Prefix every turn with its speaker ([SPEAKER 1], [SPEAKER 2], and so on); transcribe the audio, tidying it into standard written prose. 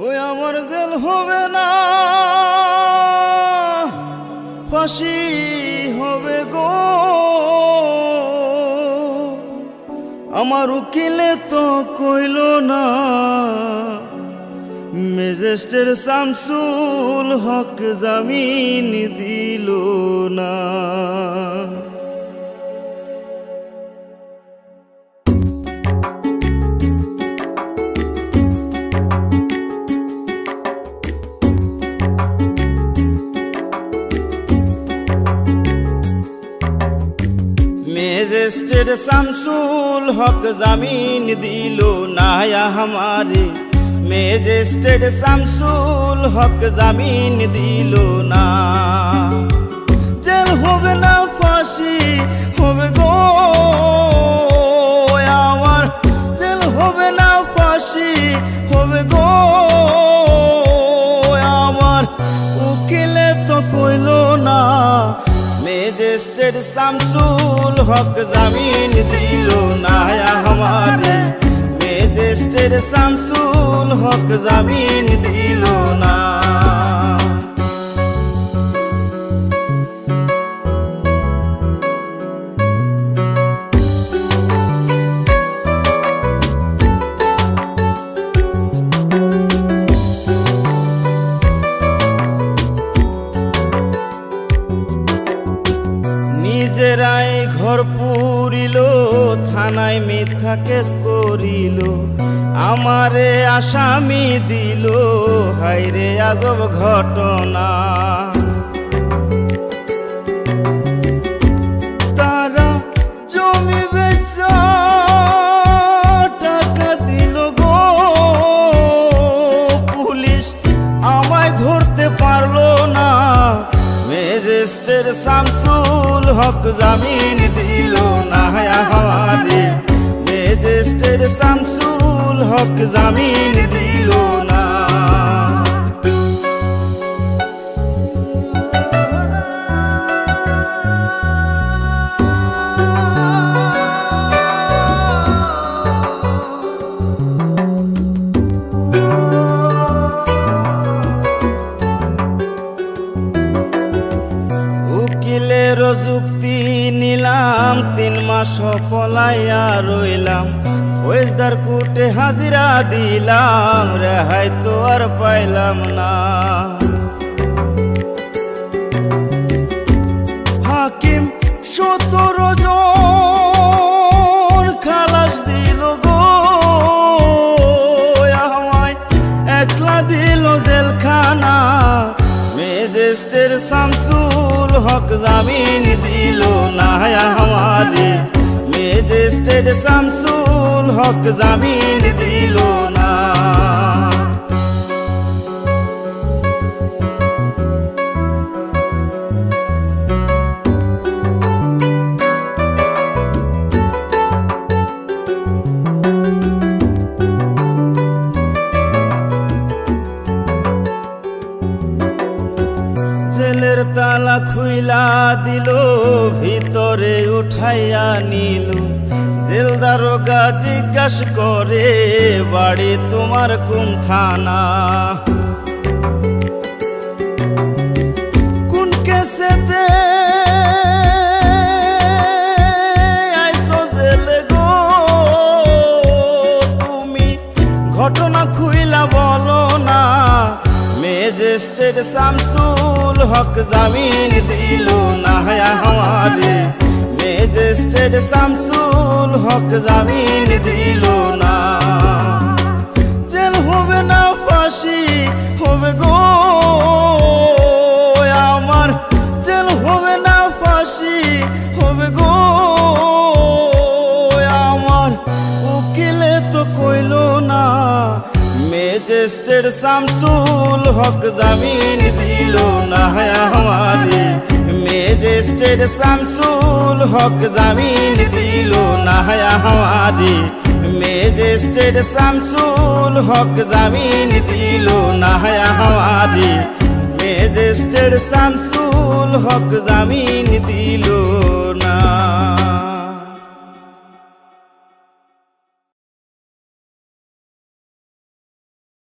[SPEAKER 1] ওই আমার জেল হবে না, ফাঁসি হবে গো। আমার উকিলে তো কইল না, ম্যাজিস্ট্রেট শামসুল হক জামিন দিল না। ম্যাজিস্ট্রেট শামসুল হক জামিন দিল না हमारे, ম্যাজিস্ট্রেট শামসুল হক জামিন দিল না। জেল হবে না, ফাঁসি হবে গো আমার, জেল হবে না, ফাঁসি হবে গো আমার। উকিলে তো কইল না, ম্যাজিস্ট্রেট শামসুল হক জামিন দিল না हमारे, ম্যাজিস্ট্রেট শামসুল হক জামিন দিল না। নিজেরাই ঘর পুরিল, থানায় মিথ্যা কেস করিল, আমারে আসামি দিল, হায়রে আজব ঘটনা। তারা জমি বেচা টাকা দিল গো, পুলিশ আমায় ধরতে পারলো না। ম্যাজিস্ট্রেট শামসুল হক জামিন দিল না हमारे, ম্যাজিস্ট্রেট শামসুল হক জামিন দিল না। উকিলের যুক্তি নিলাম, 3 মাস পলাইয়া রইলাম, ফৌজদার কোর্টে হাজিরা দিলাম, রেহাই তো আর পাইলাম না। হাকিম 17 জন খালাস দিল গো আমায়, একলা দিল জেলখানা। ম্যাজিস্ট্রেট শামসুল হক জামিন দিল না हमारे, ম্যাজিস্ট্রেট শামসুল হক জামিন দিল না। জেলের তালা খুইলা দিল, ভিতরে উঠাইয়া নিল, জেল দারোগা জিজ্ঞাস করে, বাড়ি তোমার কোন থানা? কোন কেসেতে আইসো জেলে গো তুমি, ঘটনা খুইলা বলো না। ম্যাজিস্ট্রেট শামসুল হক জামিন দিল না हमारे, ম্যাজিস্ট্রেট শামসুল হক জামিন দিল না। জেল হবে না, ফাঁসি হবে গো আমার, জেল হবে না, ফাঁসি হবে গো আমার। উকিলে তো কইল না, ম্যাজিস্ট্রেট শামসুল হক জামিন দিল না हमारे, ম্যাজিস্ট্রেট শামসুল হক জামিন দিল না हमारे, ম্যাজিস্ট্রেট শামসুল হক জামিন দিল না हमारे, ম্যাজিস্ট্রেট শামসুল হক জামিন দিল না।